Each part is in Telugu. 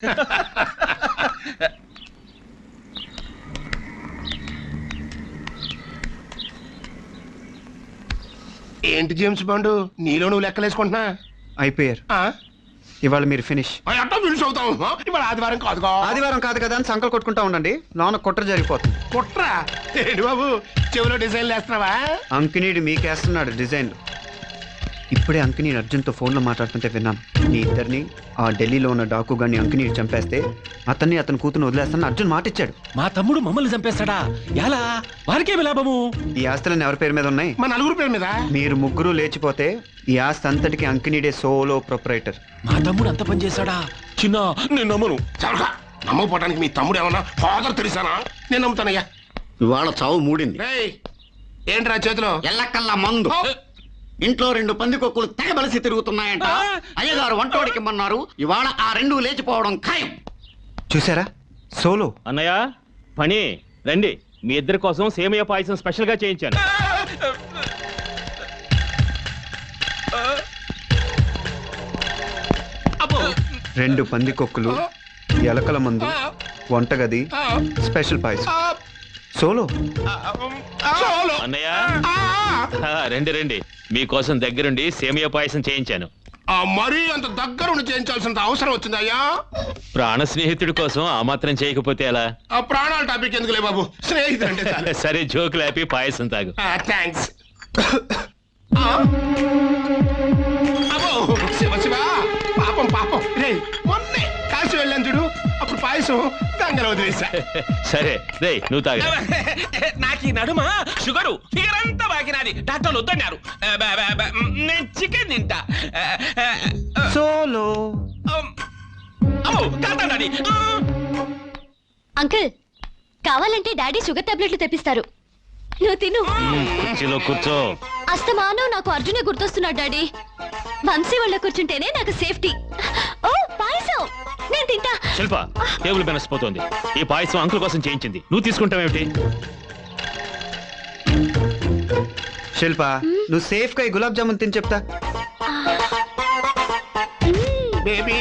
ఏంటి జేమ్స్ బాండ్ నీలో నువ్వు లెక్కలేసుకుంటున్నా? అయిపోయారు. ఇవాళ మీరు ఫినిష్. ఫినిష్ అవుతావు. ఇవాళ ఆదివారం కాదుగా. ఆదివారం కాదు కదా అని సంకల్ కొట్టుకుంటా ఉండండి, లోన కుట్ర జరిగిపోతుంది. కుట్ర ఏంటి బాబు, చెవిలో డిజైన్లు వేస్తున్నావా? అంకినీడు మీకేస్తున్నాడు డిజైన్లు. ఇప్పుడే అంకినీడు అర్జున్తో ఫోన్లో మాట్లాడుతుంటే విన్నాను. మీ ఇద్దరిని ఆ ఢిల్లీలో ఉన్న డాకు గాని అంకినీడు చంపేస్తే అతని కూతురు వదిలేస్తానని అర్జున్ మాట ఇచ్చాడు. మా తమ్ముడు మమ్మల్ని చంపేస్తాడా? ఎలా? వారికేమి లాభము? ఈ ఆస్తులన్నీ ఎవరి పేరు మీద ఉన్నాయి? మా నలుగురు పేరు మీద. మీరు ముగ్గురు లేచిపోతే ఈ ఆస్తి అంతటికి అంకినీడే సోలో ప్రొపరైటర్. మా తమ్ముడు అంత పని చేశాడా? చిన్న నేను నమ్మను. చవక నమ్మకపోవడానికి మీ తమ్ముడు ఏమన్నా ఫాదర్ తెలిసానా? నేను నమ్ముతానయ్యా. ఇవాళ చావు మూడింది. ఏంట్రా చేతిలో? ఎల్లకల్లా మందు. ఇంట్లో 2 పందికొక్కులు తెగబలిసి తిరుగుతున్నాయంట. అయ్యగారు వంటోడికిమ్మన్నారు. ఇవాళ ఆ 2 లేచిపోవడం ఖాయం. చూసారా, సోలో. అన్నయ్య పని రండి, మీ ఇద్దరి కోసం సేమియా పాయసం స్పెషల్ గా చేయించాను. రెండు పందికొక్కులు, ఎలకల మందు, వంటగది, స్పెషల్ పాయసం. సోలో. అన్నయ్య రండి రండి, మీకోసం దగ్గరుండి సేమియా పాయసం చేయించాను. మరీ అంత దగ్గరుండి చేయించాల్సినంత అవసరం వచ్చిందయ్యా? ప్రాణ స్నేహితుడి కోసం ఆ మాత్రం చేయకపోతే ఎలా? ప్రాణాల టాపిక్ ఎందుకులే బాబు, స్నేహితుడు. సరే జోకులు ఆపి పాయసం తాగు. థ్యాంక్స్. శివ శివ, పాపం పాపం. రే మొన్నే కాశీ వెళ్ళాను చూడు, అప్పుడు పాయసం గంగలో వదిలేసా. సరే రే నువ్వు తాగా. నాకు ఈ నడుమ షుగరు ఫిగర్ అంతా బాకినాది. డాక్టర్లు వద్దన్నారు. నేను చికెన్ తింటా. సోలో. కాదండి. అంకుల్, కావాలంటే డాడీ షుగర్ టాబ్లెట్లు తెప్పిస్తారు, నువ్వు తిను. కుర్చీలో కూర్చో. అస్తమానం నాకు అర్జునే గుర్తొస్తున్నాడు డాడీ. వంశీ వాళ్ళ కూర్చుంటేనే నాకు సేఫ్టీ. ఓ పాయసం నేను తింటా. శిల్ప, టేబుల్ బెనసిపోతోంది. ఈ పాయసం అంకుల్ కోసం చేయించింది, నువ్వు తీసుకుంటావేమిటి? శిల్ప, నువ్వు సేఫ్ గా ఈ గులాబ్ జామున్ తిని చెప్తా. బేబీ,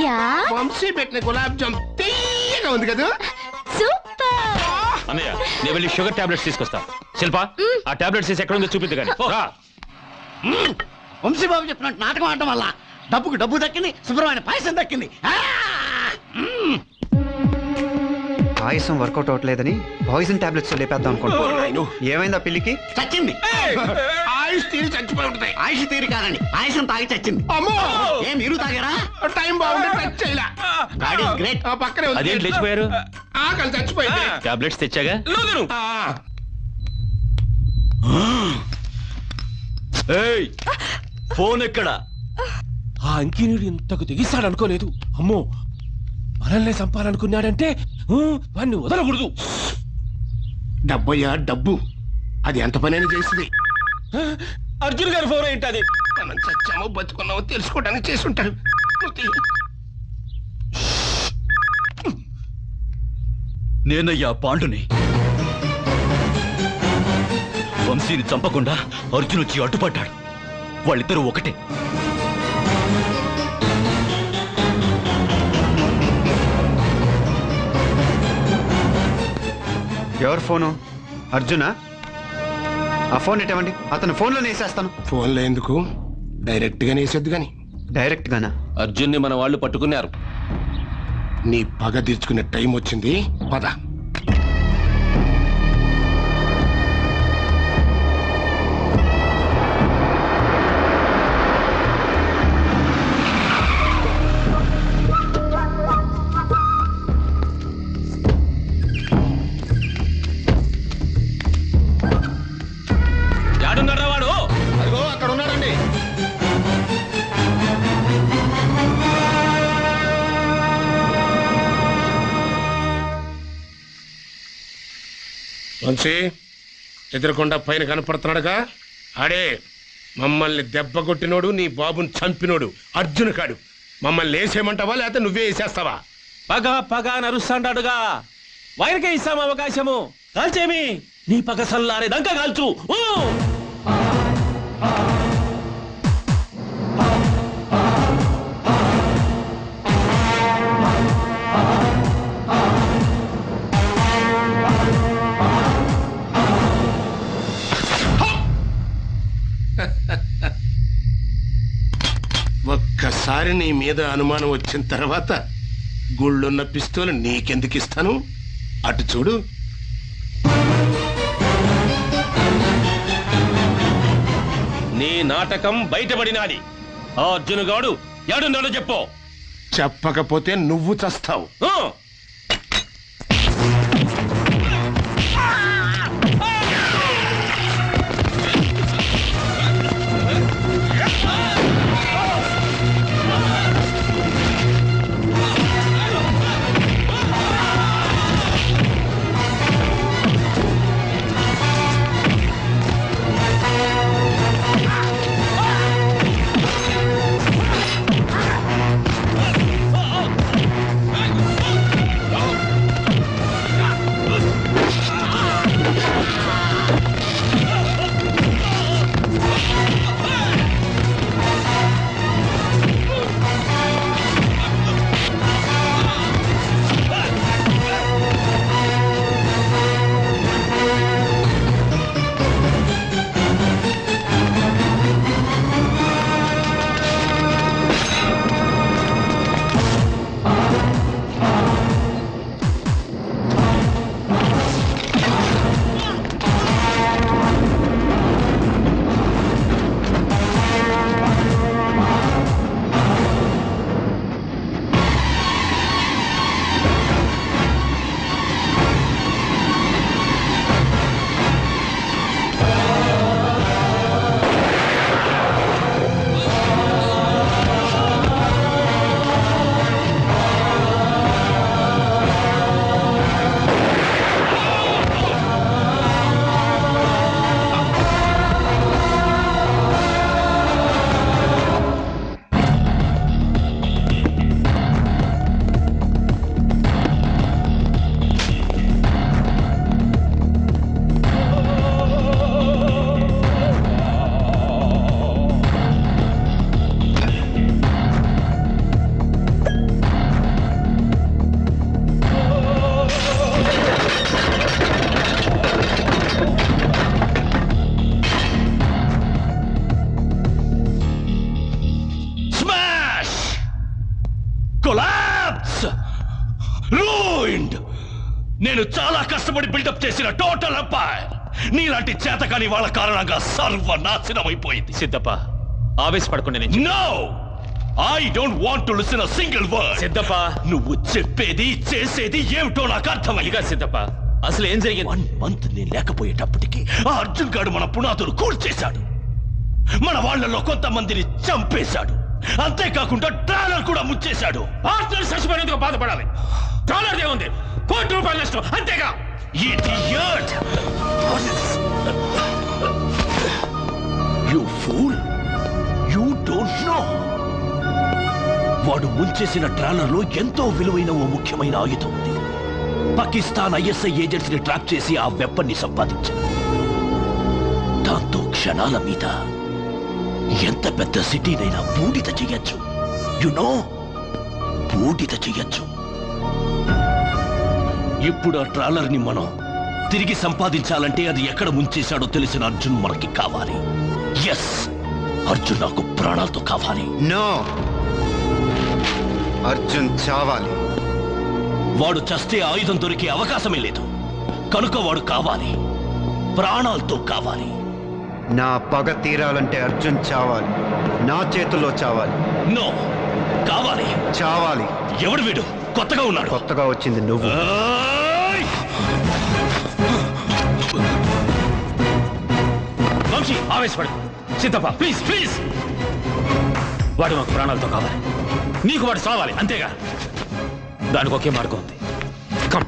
యా వంశీ పెట్టిన గులాబ్ జామ్ తీయగా ఉంది కదా. సూపర్. అన్నయ్య నేను వెళ్ళి షుగర్ టాబ్లెట్స్ తీసుకొస్తా. శిల్ప, ఆ టాబ్లెట్స్ ఎక్కడ ఉందో చూపిద్దు కానీ. వంశీబాబు చెప్పినట్టు నాటకం ఆడటం వల్ల డబ్బుకు డబ్బు దక్కింది, శుభ్రమైన పాయసం దక్కింది. పాయసం వర్కౌట్ అవట్లేదని పాయిజన్ టాబ్లెట్స్ లేపేద్దాం అనుకుంటా. ఏమైందా పిల్లికి? చచ్చింది. ఆయుష్ తీరి చచ్చిపోయి ఉంటుంది. ఆయుష్ తీరి కాదండి, పాయసం తాగి చచ్చింది. అమ్మో, ఏ మీరు తాగారా? టైం బాగుంది, టచ్ చేయలా. God is great. పక్కనే ఉంది. అదేంటి లేచిపోయారు? ఆకలి చచ్చిపోయింది. టాబ్లెట్స్ తెచ్చాగా. ఫోన్ ఎక్కడా? ఆ అంకినీడు ఇంతకు తెగిస్తాడు అనుకోలేదు. అమ్మో, మనల్ని చంపాలనుకున్నాడంటే వాడిని వదలకూడదు. డబ్బయ్యా డబ్బు, అది ఎంత పనైనా చేస్తుంది. అర్జున్ గారి ఫోన్ ఏంటది? మనం చచ్చామో బతుకున్నామో తెలుసుకోవడానికి చేసి ఉంటాడు. నేనయ్యా పాండుని. వంశీని చంపకుండా అర్జున్ వచ్చి అడ్డుపడ్డాడు. వాళ్ళిద్దరూ ఒకటే. ఎవరు ఫోను? అర్జునా? ఆ ఫోన్ ఇవ్వండి, అతను ఫోన్లోనే వేసేస్తాను. ఫోన్లో ఎందుకు, డైరెక్ట్ గానే వేసేద్దు గాని. డైరెక్ట్ గానా? అర్జున్ ని మన వాళ్ళు పట్టుకున్నారు. నీ పగ తీర్చుకునే టైం వచ్చింది, పద. యాడున్నారా వాడు? అదిగో అక్కడ ఉన్నాడండి. వంశీ ఎదురకుండా పైన కనపడుతున్నాడుగా, ఆడే మమ్మల్ని దెబ్బ కొట్టినోడు, నీ బాబుని చంపినోడు అర్జున్ కాడు. మమ్మల్ని వేసేయమంటావా లేకపోతే నువ్వే వేసేస్తావా? పగ పగ నరుస్తాడాడుగా, వైరకే ఇస్తాం అవకాశము. కాల్చేమి, నీ పగ సల్లారే దంక కాల్చు. ఒక్కసారి నీ మీద అనుమానం వచ్చిన తర్వాత గుళ్ళున్న పిస్తోలు నీకెందుకు ఇస్తాను? అటు చూడు. నీ నాటకం బయటపడినాది. ఆ అర్జునుగాడు ఏడున్నాడో చెప్పు. చెప్పకపోతే నువ్వు చస్తావు. నేను చాలా కష్టపడి బిల్డప్ చేసిన టోటల్ ఎంపైర్ నీలాంటి చేతకాని వాళ్ళ కారణంగా సర్వనాశనం అయిపోయింది. సిద్ధప్ప, ఆవేశపడకుండా నేను no, I don't want to listen a single word. Siddappa, నువ్వు చెప్పేది చేసేది ఏమిటో నాకు అర్థమైంది. సిద్ధప్ప, అసలు ఏం జరిగింది? 1 month నేను లేకపోయేటప్పటికి ఆ అర్జున్ గాడు మన పునాదులు కూల్చేశాడు. మన వాళ్ళలో కొంతమందిని చంపేశాడు. అంతేకాకుండా డాలర్ కూడా ముచ్చేశాడు. పార్ట్నర్ చచ్చిపోయినందుకు బాధపడాలి. డాలర్ ఏముంది? ₹1,00,00,000 నష్టం, అంతేగా. Idiot! You fool! You don't know! వాడు ముంచేసిన ట్రాలర్లో ఎంతో విలువైన ఓ ముఖ్యమైన ఆయుధం ఉంది. పాకిస్తాన్ ఐఎస్ఐ ఏజెంట్స్ ని ట్రాప్ చేసి ఆ వెపన్ ని సంపాదించాడు. దాంతో క్షణాల మీద ఎంత పెద్ద సిటీనైనా బూడిద చెయ్యొచ్చు. యు నో, బూడిద చెయ్యొచ్చు. ఇప్పుడు ఆ ట్రాలర్ ని మనం తిరిగి సంపాదించాలంటే అది ఎక్కడ ముంచేశాడో తెలిసిన అర్జున్ మనకి కావాలి. ఎస్, అర్జున్ నాకు ప్రాణాలతో కావాలి. నో, అర్జున్ చావాలి. వాడు చస్తే ఆయుధం దొరికే అవకాశమే లేదు. కనుక వాడు కావాలి, ప్రాణాలతో కావాలి. నా పగ తీరాలంటే అర్జున్ చావాలి. నా చేతుల్లో చావాలి. నో, కావాలి. చావాలి. ఎవడు వీడు? కొత్తగా ఉన్నాడు. కొత్తగా వచ్చింది నువ్వు. వంశీ, ఆవేశపడు. Siddhappa, please please. వాడు మాకు ప్రాణాలతో కావాలి. నీకు వాడు చావాలి, అంతేగా. దానికి ఒకే మార్గం ఉంది. కమ్,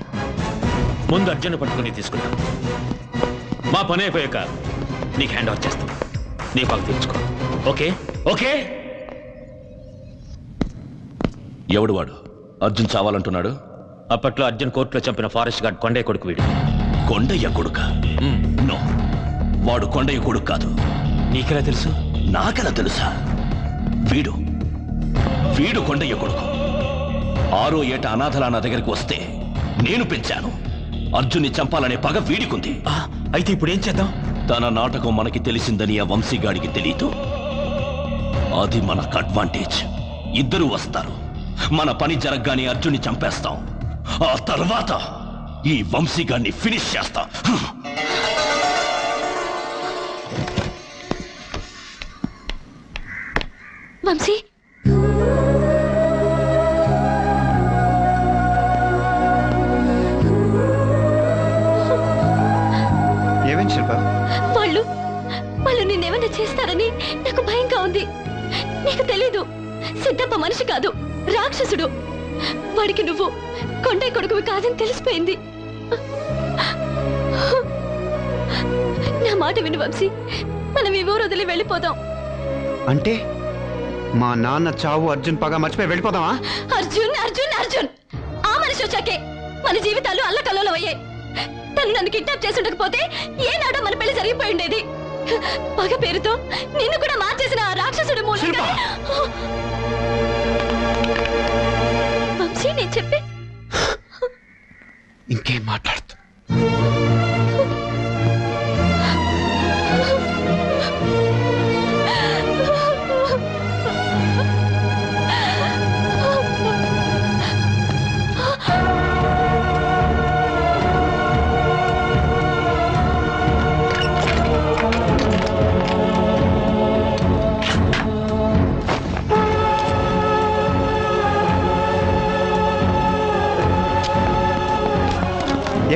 ముందు అర్జున్ పట్టుకుని తీసుకుంటా. మా పని అయిపోయాక నీకు హ్యాండ్ ఓవర్ చేస్తాం. నీ పక్క తీర్చుకో. Okay okay. ఎవడు వాడు? అర్జున్ చావాలంటున్నాడు. అప్పట్లో అర్జున్ కోర్టులో చంపిన ఫారెస్ట్ గార్డ్ కొండయ్య కొడుకు వీడు. కొండయ్య కొడుక? నో, వాడు కొండయ్య కొడుకు కాదు. నీకెలా తెలుసు? నాకెలా తెలుసా? వీడు వీడు కొండయ్య కొడుకు. 6వ ఏట అనాథలా నా దగ్గరికి వస్తే నేను పెంచాను. అర్జున్ని చంపాలనే పగ వీడికుంది. అయితే ఇప్పుడు ఏం చేద్దాం? తన నాటకం మనకి తెలిసిందని ఆ వంశీగాడికి తెలీదు. అది మనకు అడ్వాంటేజ్. ఇద్దరు వస్తారు. మన పని జరగగానే అర్జున్ని చంపేస్తాం. ఆ తర్వాత ఈ వంశీగాన్ని ఫినిష్ చేస్తాం. వంశీ, ఏమైంది శిల్ప? వాళ్ళు నిన్నేమన్నా చేస్తారని నాకు భయంగా ఉంది. నీకు తెలీదు, సిద్ధప్ప మనిషి కాదు, రాక్షసుడు. వాడికి నువ్వు కొండయ్య కొడుకువి కాదని తెలిసిపోయింది. నా మాట విను వంశీ, మనం ఈ ఊరు వదిలి వెళ్ళిపోదాం. అంటే మా నాన్న చావు అర్జున్ పగా మర్చిపోయి వెళ్ళిపోదామా? అర్జున్ అర్జున్ అర్జున్ ఆ మనిషి వచ్చాకే మన జీవితాలు అల్లకల్లోలం అయ్యాయి. తను నన్ను కిడ్నాప్ చేసి ఉండకపోతే ఏనాడో మన పెళ్లి జరిగిపోయి ఉండేది. పగ పేరుతో నిన్ను కూడా మార్చేసిన ఆ రాక్షసుడు మూలంగా. వంశీ, నేను చెప్పే ఇంకేం మాట్లాడుతూ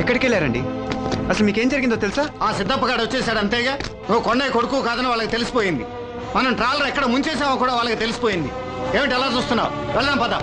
ఎక్కడికి వెళ్ళారండి? అసలు మీకేం జరిగిందో తెలుసా? ఆ సిద్ధప్పగాడు వచ్చేసాడు అంతేగా. నువ్వు కొండయ్య కొడుకు కాదని వాళ్ళకి తెలిసిపోయింది. మనం ట్రాలర్ ఎక్కడ ముంచేసామో కూడా వాళ్ళకి తెలిసిపోయింది. ఏమిటి ఎలా చూస్తున్నావు? వెళ్దాం పద.